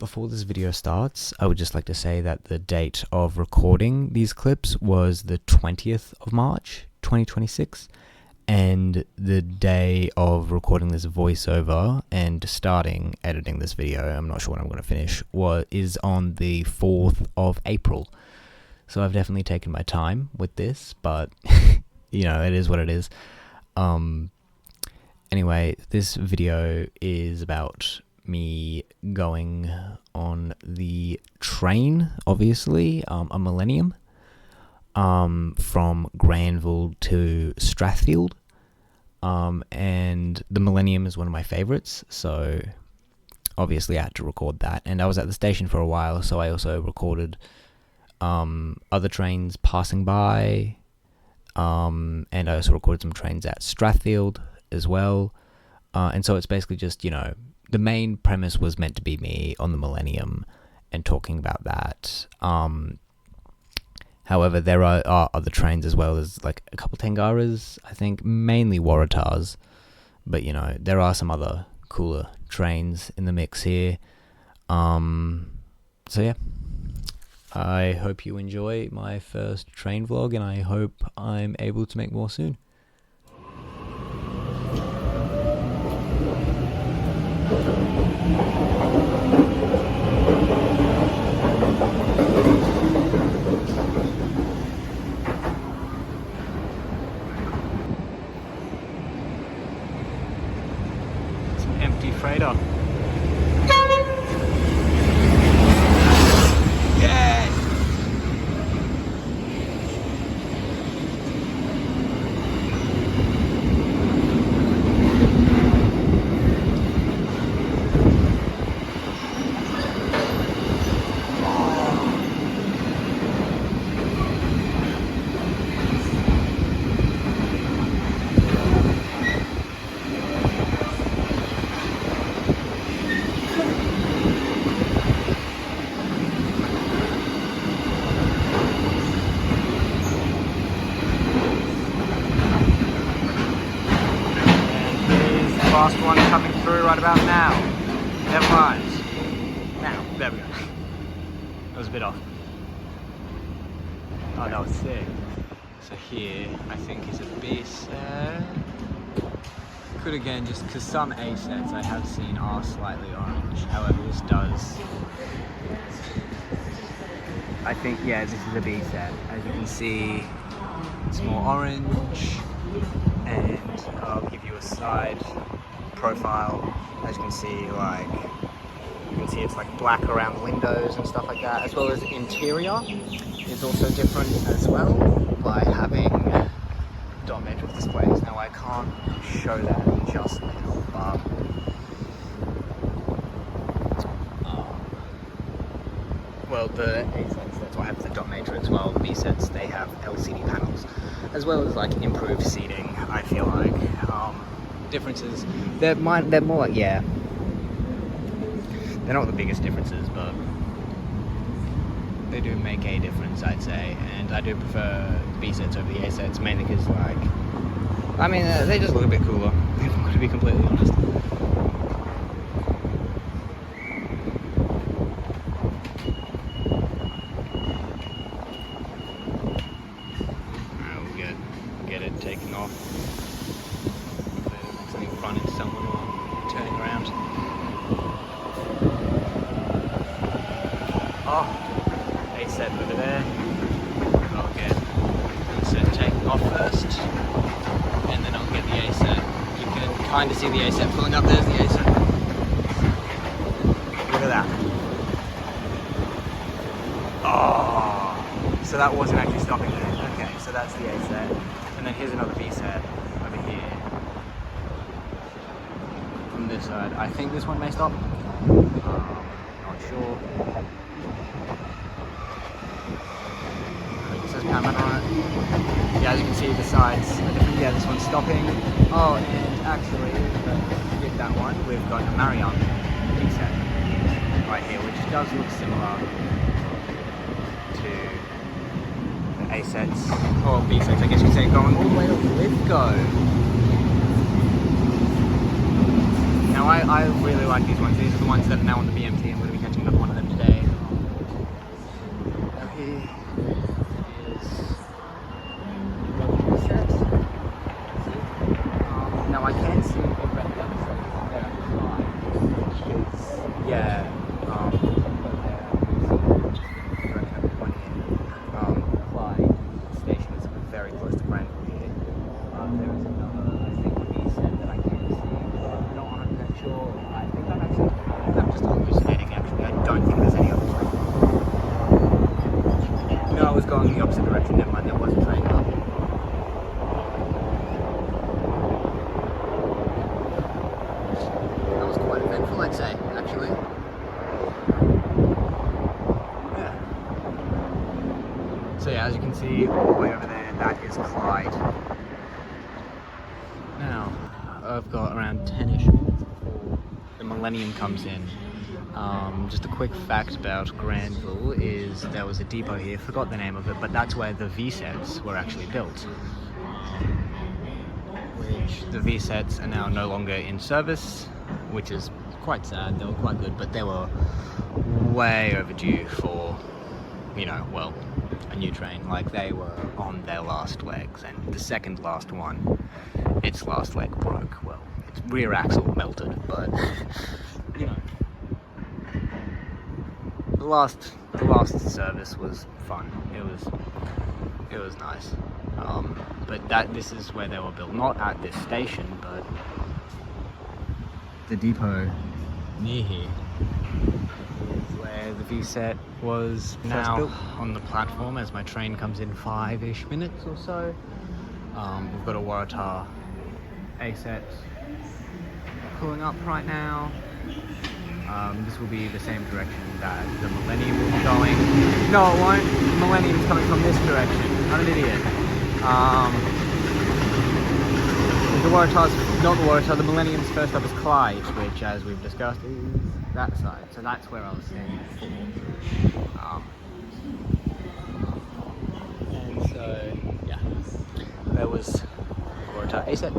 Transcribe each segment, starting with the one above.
Before this video starts, I would just like to say that the date of recording these clips was the 20th of March, 2026, and the day of recording this voiceover and starting editing this video, I'm not sure when I'm going to finish, is on the 4th of April. So I've definitely taken my time with this, but, you know, it is what it is. Anyway, this video is about me going on the train, obviously, a Millennium, from Granville to Strathfeild, and the Millennium is one of my favorites, so obviously I had to record that, and I was at the station for a while, so I also recorded other trains passing by, and I also recorded some trains at Strathfeild as well, and so it's basically just, you know, the main premise was meant to be me on the Millennium and talking about that. However, there are other trains as well. There's like a couple Tangaras, I think, mainly Waratahs, but you know, there are some other cooler trains in the mix here. So yeah, I hope you enjoy my first train vlog, and I hope I'm able to make more soon. It's an empty freighter. Last one coming through right about now. Never mind. Now, there we go. That was a bit off. Oh, that was sick. So here, I think is a B set. Could again, just because some A sets I have seen are slightly orange. However, this does. I think, yeah, this is a B set. As you can see, it's more orange. And I'll give you a side profile. As you can see, it's like black around the windows and stuff like that, as well as interior is also different as well by having dot matrix displays. Now I can't show that just now, but well, the A sets, that's why I have the dot matrix, while the B sets, they have LCD panels, as well as like improved seating. I feel like differences, they're more like, yeah, they're not the biggest differences, but they do make a difference, I'd say, and I do prefer the B sets over the A sets, mainly because, like, I mean, they just look a bit cooler, if I'm going to be completely honest. Alright, we'll get it taken off. Running someone while turning around. Oh, A set over there. I'll get A set taken off first, and then I'll get the A set. You can kind of see the A set pulling up. There's the A set. Look at that. Oh, so that wasn't actually stopping there. Okay, so that's the A set, and then here's another B set over here. This side. I think this one may stop. Not sure. It says Paramount on it. Yeah, as you can see, the sides are different. Yeah, this one's stopping. Oh, and actually, with that one, we've got a Millennium B set right here, which does look similar to the A sets, or B sets, I guess you could say, going all the way to Lithgow. Now I really like these ones. These are the ones that are now on the BMT. I'm going to be catching up yeah, Clyde station is very close to Granville here. There is another, I think, V set that I can't see. I'm not 100% sure. I think I'm just hallucinating actually. I don't think there's any other train. No, I was going the opposite direction. Never mind, there was a train up. That was quite eventful, I'd say, actually. Yeah. So yeah, as you can see, all the way over there, that is Clyde. Now, I've got around 10-ish minutes before the Millennium comes in. Just a quick fact about Granville is there was a depot here, forgot the name of it, but that's where the V-sets were actually built. Which the V-sets are now no longer in service, which is quite sad. They were quite good, but they were way overdue for, you know, well, a new train. Like, they were on their last legs, and the second last one, its last leg broke. Well, its rear axle melted, but you know, the last service was fun. It was nice. But this is where they were built, not at this station, but the depot near here is where the V-set was now built. On the platform as my train comes in 5-ish minutes or so. We've got a Waratah A-set pulling up right now. This will be the same direction that the Millennium will be going. No, it won't. The Millennium's coming from this direction. I'm an idiot. The Waratah's, not the Waratah, the Millennium's first up is Clyde, which, as we've discussed, is that side. So that's where I was staying before. And so, yeah, there was Waratah A-set.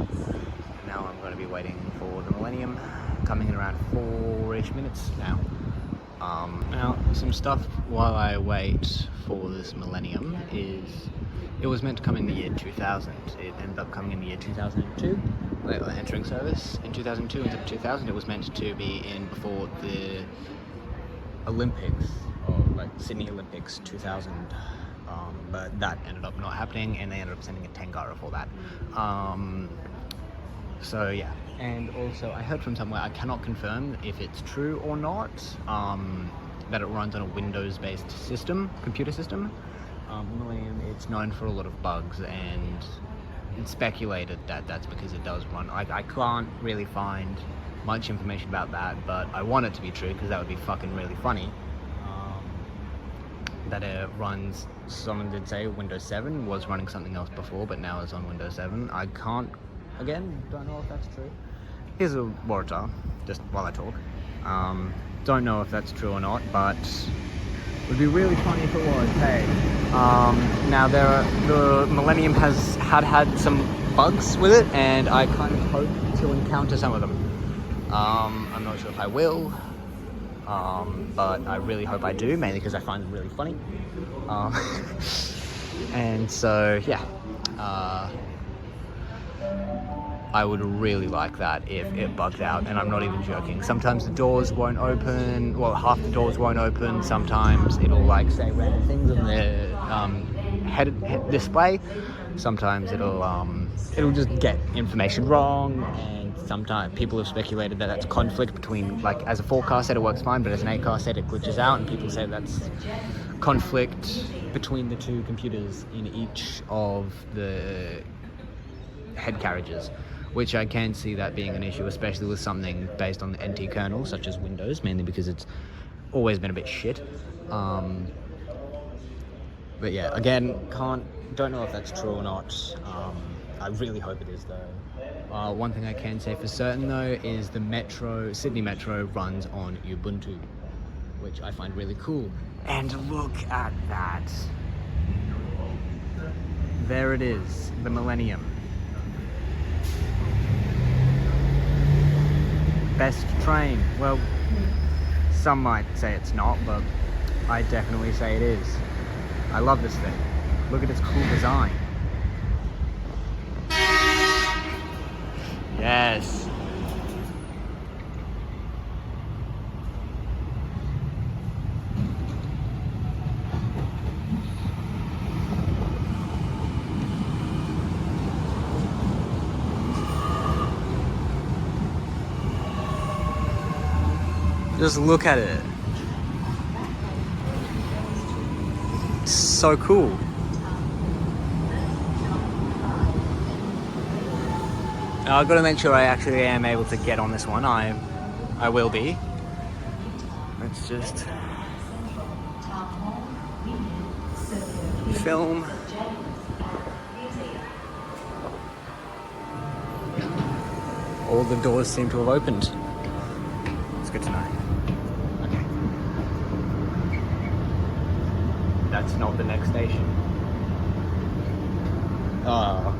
Now I'm going to be waiting for the Millennium, coming in around 4-ish minutes now. Now, some stuff while I wait for this Millennium is, it was meant to come in the year 2000. It ended up coming in the year 2002, entering service in 2002 instead of 2000. It was meant to be in before the Olympics, or like Sydney Olympics 2000. But that ended up not happening, and they ended up sending a Tangara for that. So yeah, and also I heard from somewhere, I cannot confirm if it's true or not, that it runs on a Windows-based system, computer system. Millennium, it's known for a lot of bugs, and it's speculated that that's because it does run. I can't really find much information about that, but I want it to be true because that would be fucking really funny. That it runs, someone did say Windows 7 was running something else before, but now it's on Windows 7. I can't, again, don't know if that's true. Here's a Waratah, just while I talk. Don't know if that's true or not, but it would be really funny if it was. Hey, now the Millennium has had some bugs with it, and I kind of hope to encounter some of them. I'm not sure if I will, but I really hope I do, mainly because I find them really funny. And so, yeah, I would really like that if it bugged out, and I'm not even joking. Sometimes the doors won't open, well, half the doors won't open. Sometimes it'll like say random things on the head display. Sometimes it'll just get information wrong, and sometimes people have speculated that that's conflict between, like, as a 4-car set it works fine, but as an 8-car set it glitches out, and people say that's conflict between the two computers in each of the head carriages, which I can see that being an issue, especially with something based on the NT kernel, such as Windows, mainly because it's always been a bit shit. But yeah, again, don't know if that's true or not. I really hope it is, though. One thing I can say for certain, though, is the Sydney Metro runs on Ubuntu, which I find really cool. And look at that. There it is, the Millennium. Best train. Well, some might say it's not, but I definitely say it is. I love this thing. Look at its cool design. Yes. Just look at it. It's so cool. Now, I've got to make sure I actually am able to get on this one. I will be. Let's just film. All the doors seem to have opened. It's good to know. Okay. That's not the next station. Oh.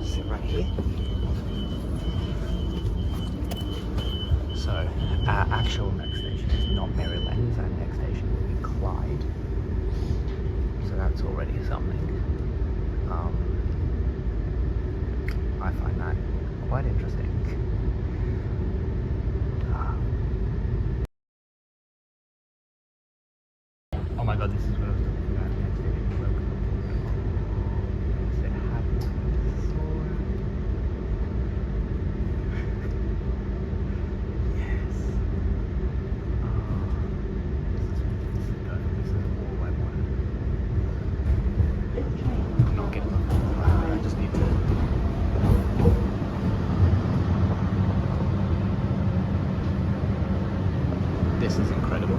Sit right here. So, our actual next station is not Maryland. Our next station will be Clyde. So that's already something. I find that quite interesting. Oh my god, this is what I was talking about. Next station, welcome. Is it happy? Yes. This is all I wanted. I'm not getting them. I just need to. This is incredible.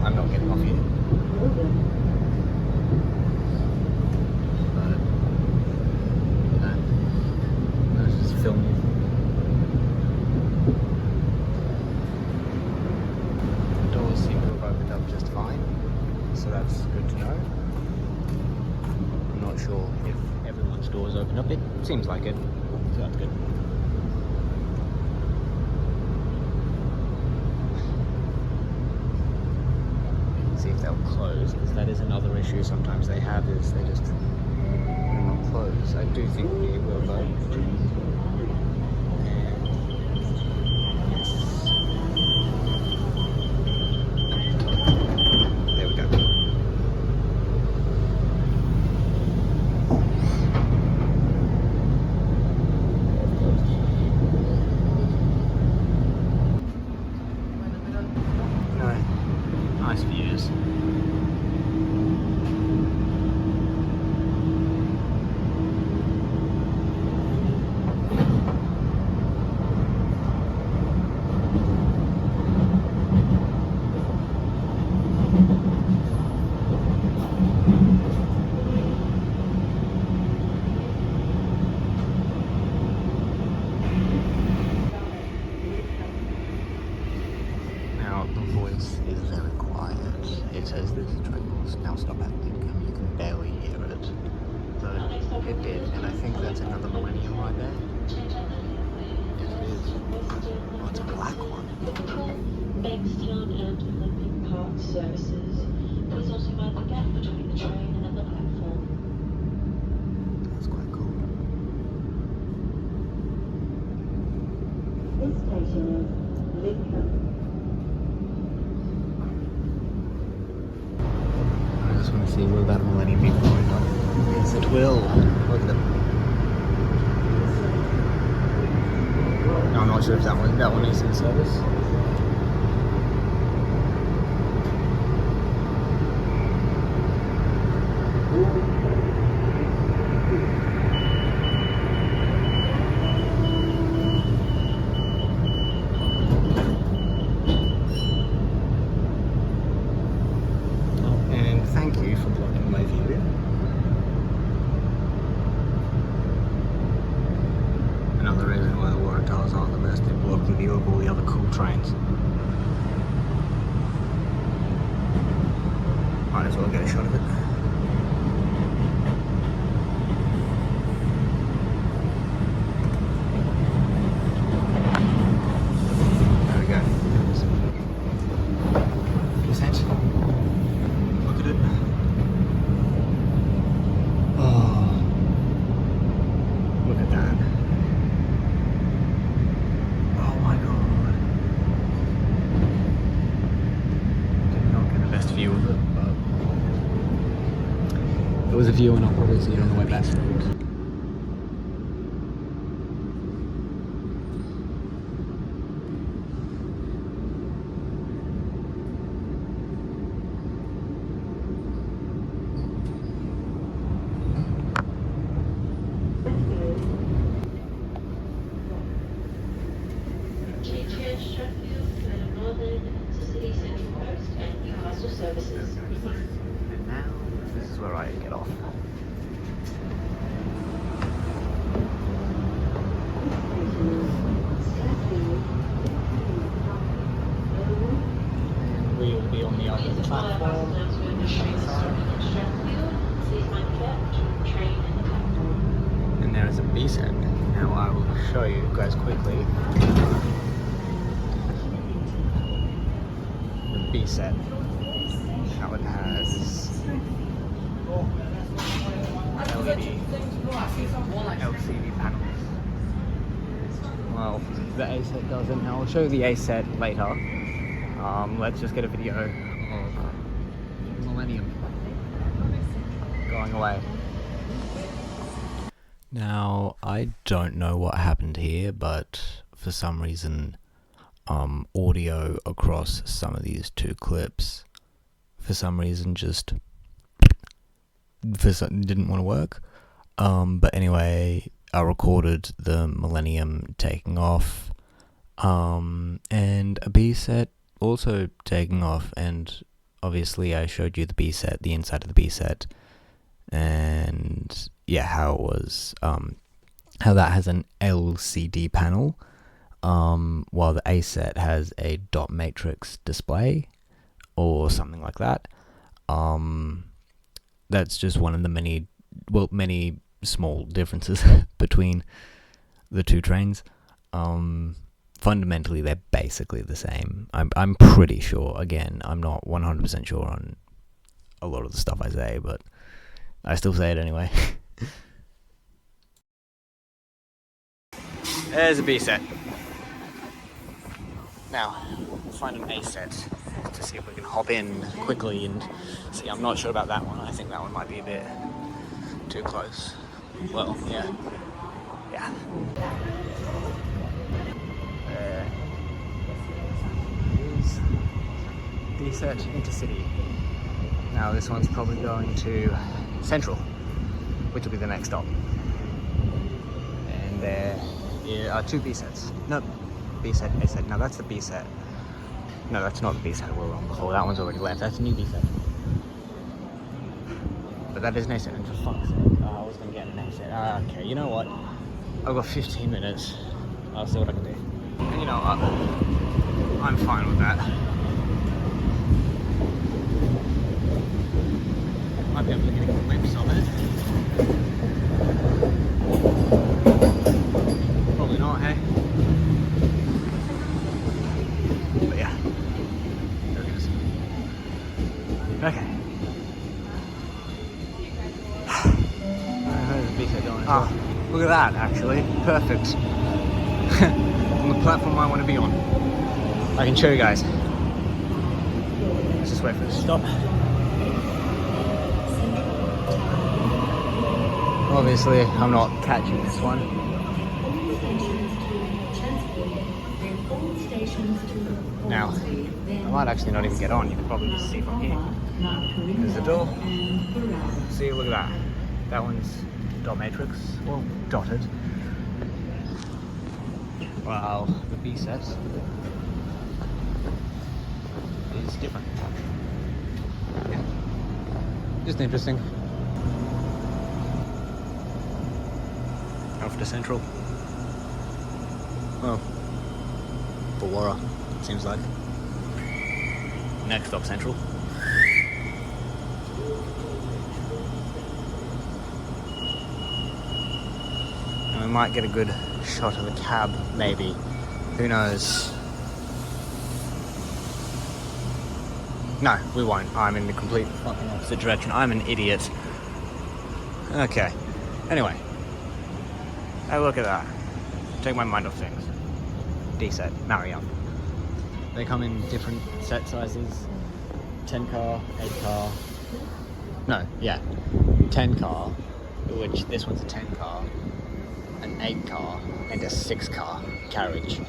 I'm not getting off here. But, let's just film it. The doors seem to have opened up just fine, so that's good to know. I'm not sure if everyone's doors open up. It seems like it, so that's good. See if they'll close, because that is another issue sometimes they have, is they just will not close. I do think we will though. And yes. There we go. No. Nice views. Now the voice is very quiet. It says this train will now stop at Lincoln. You can barely hear it. But it did, and I think that's another Millennium right there. Yes, it is. Oh, it's a black one. Bankstown and Olympic Park services. Please also mind the gap between the train and the platform. That's quite cool. This station is Millennium. I just want to see will that Millennium be going up. Yes, it will. Look at them. No, I'm not sure if that one is in service. And thank you for blocking my view. Another reason why the water towers aren't the best, they block the view of all the other cool trains. Might as well get a shot of it. There we go. Descent. Look at it. Oh, look at that. Oh my god. Did not get the best view of it, but it was a view and I'll probably see it on the way back. Change here at Strathfeild, Madam Northern, to City Central Coast and Newcastle services. And now, this is where I get off. And we will be on the other platform. And there is a B set. Now I will show you guys quickly the B set. How it has LCD panels. Well, the A set doesn't. Now I'll show you the A set later. Let's just get a video of Millennium going away. Now, I don't know what happened here, but for some reason, audio across some of these two clips, for some reason, just didn't want to work. But anyway, I recorded the Millennium taking off, and a B set also taking off, and obviously I showed you the B set, the inside of the B set, and yeah, how it was, how that has an LCD panel, while the A set has a dot matrix display or something like that. That's just one of the many small differences between the two trains. Fundamentally, they're basically the same. I'm pretty sure. Again, I'm not 100% sure on a lot of the stuff I say, but I still say it anyway. There's a B set. Now, we'll find an A set to see if we can hop in quickly and see. I'm not sure about that one. I think that one might be a bit too close. Well, yeah. Yeah. There is B set Intercity. Now this one's probably going to Central, which will be the next stop. And there are two B sets. No, B set, A set. No, that's the B set. No, that's not the B set. We're wrong. Oh, that one's already left. That's a new B set. But that is an A set. And for fuck's sake, I was going to get an A set. Okay, you know what? I've got 15 minutes. I'll see what I can do. And you know what? I'm fine with that. Might be able to get a glimpse of it. Probably not, hey? But yeah. There it is. Okay. set going as well. Look at that, actually. Perfect. On the platform I want to be on. I can show you guys. Let's just wait for it to stop. Obviously, I'm not catching this one. Now, I might actually not even get on. You can probably just see from here. There's the door. See, look at that. That one's dot matrix, well, dotted. While the B set is different. Yeah. Just interesting. Off to Central. Oh, Bawara, seems like. Next stop, Central. And we might get a good shot of the cab, maybe. Who knows? No, we won't. I'm in the complete fucking opposite direction. I'm an idiot. Okay. Anyway. Hey, look at that. Take my mind off things. D set, Millennium. They come in different set sizes. 10 car, 8 car. No, yeah. 10 car, which this one's a 10 car, an 8 car, and a 6 car carriage.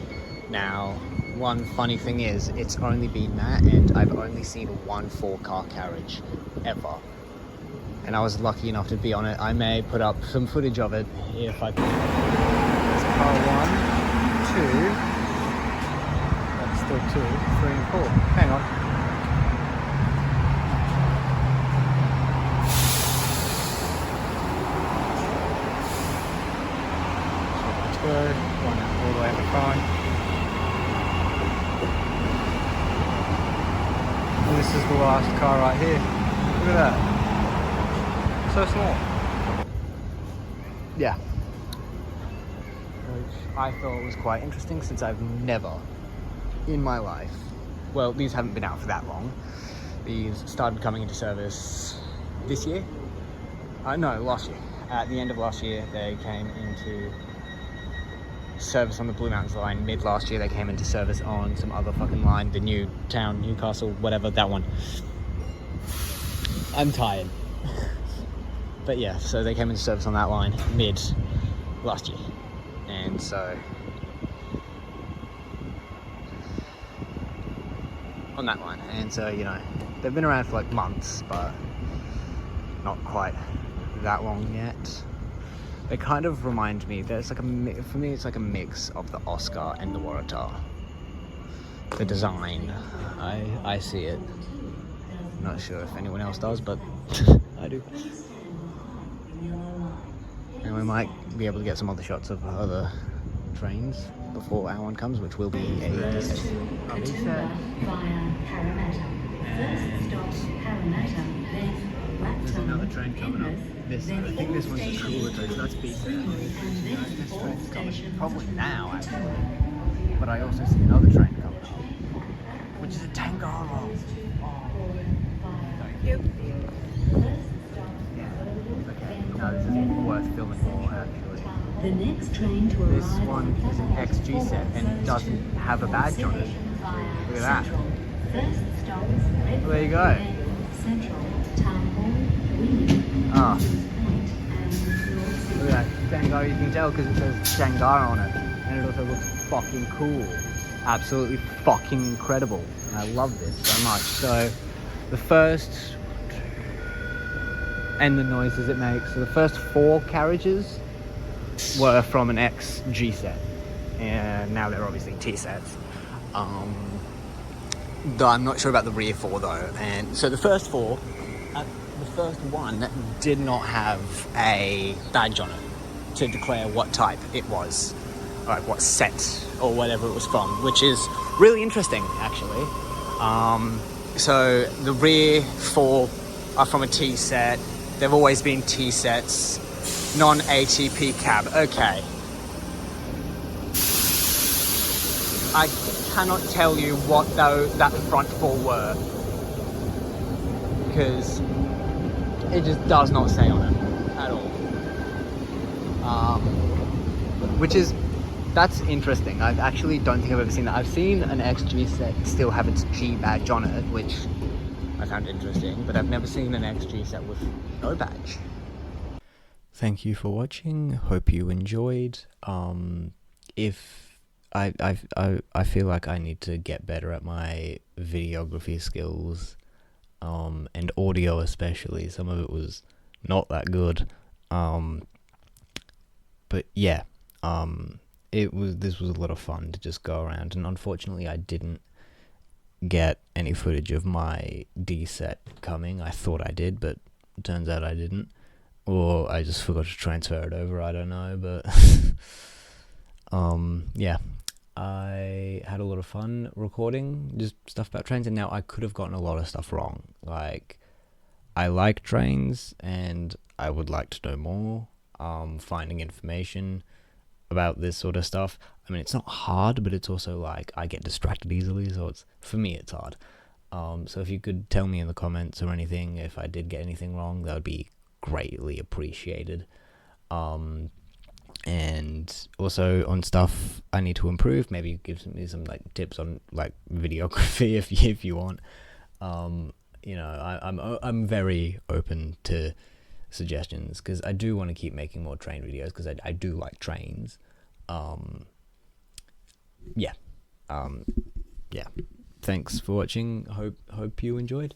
Now, one funny thing is, it's only been that, and I've only seen one 4 car carriage ever. And I was lucky enough to be on it. I may put up some footage of it if I can. That's car 1, 2. That's still 2, 3, and 4. Hang on. So let's go. One out all the way at the front. And this is the last car right here. Look at that. So small. Yeah. Which I thought was quite interesting since I've never in my life, well, these haven't been out for that long. These started coming into service this year. No, last year. At the end of last year, they came into service on the Blue Mountains line. Mid last year, they came into service on some other fucking line, the New Town, Newcastle, whatever, that one. I'm tired. But yeah, so they came into service on that line mid last year. And so on that line. And so, you know, they've been around for like months, but not quite that long yet. They kind of remind me, there's like for me it's like a mix of the Oscar and the Waratah. The design, I see it. Not sure if anyone else does, but I do. And we might be able to get some other shots of other trains before our one comes, which will be a First to Katoomba via Parramatta. First stop Parramatta, then There's another train coming up. I think this one's a cooler train, so that's B7. This train's coming probably now, actually. But I also see another train coming up, which is a Tangara. Yep. Okay, no, this is worth filming more, actually. The next train to arrive. This one is an XG set and doesn't have a badge on it. Look at that. First stop, Well, there you go. Central, Town Hall, Winnie. Ah. Look at that. Tangara, you can tell because it says Tangara on it. And it also looks fucking cool. Absolutely fucking incredible. And I love this so much. So, the first, and the noises it makes. So the first 4 carriages were from an XG set. And now they're obviously T sets. I'm not sure about the rear 4 though. And so the first 4, the first one did not have a badge on it to declare what type it was, like what set or whatever it was from, which is really interesting actually. So the rear 4 are from a T set. They've always been T sets, non-ATP cab. Okay. I cannot tell you what that front 4 were, because it just does not say on it at all. That's interesting. I actually don't think I've ever seen that. I've seen an XG set still have its G badge on it, which I found interesting, but I've never seen an XG set with no badge. Thank you for watching. Hope you enjoyed. If I feel like I need to get better at my videography skills, and audio especially. Some of it was not that good. But yeah, this was a lot of fun to just go around, and unfortunately I didn't get any footage of my D set coming. I thought I did, but it turns out I didn't, or I just forgot to transfer it over. I don't know, but yeah, I had a lot of fun recording just stuff about trains, and now I could have gotten a lot of stuff wrong. Like, I like trains and I would like to know more. Finding information about this sort of stuff, I mean, it's not hard, but it's also like I get distracted easily, so for me it's hard. So if you could tell me in the comments or anything if I did get anything wrong, that would be greatly appreciated. And also on stuff I need to improve, maybe give me some like tips on like videography if you want. You know, I'm very open to suggestions, because I do want to keep making more train videos, because I do like trains. Yeah. Yeah. Thanks for watching. Hope you enjoyed.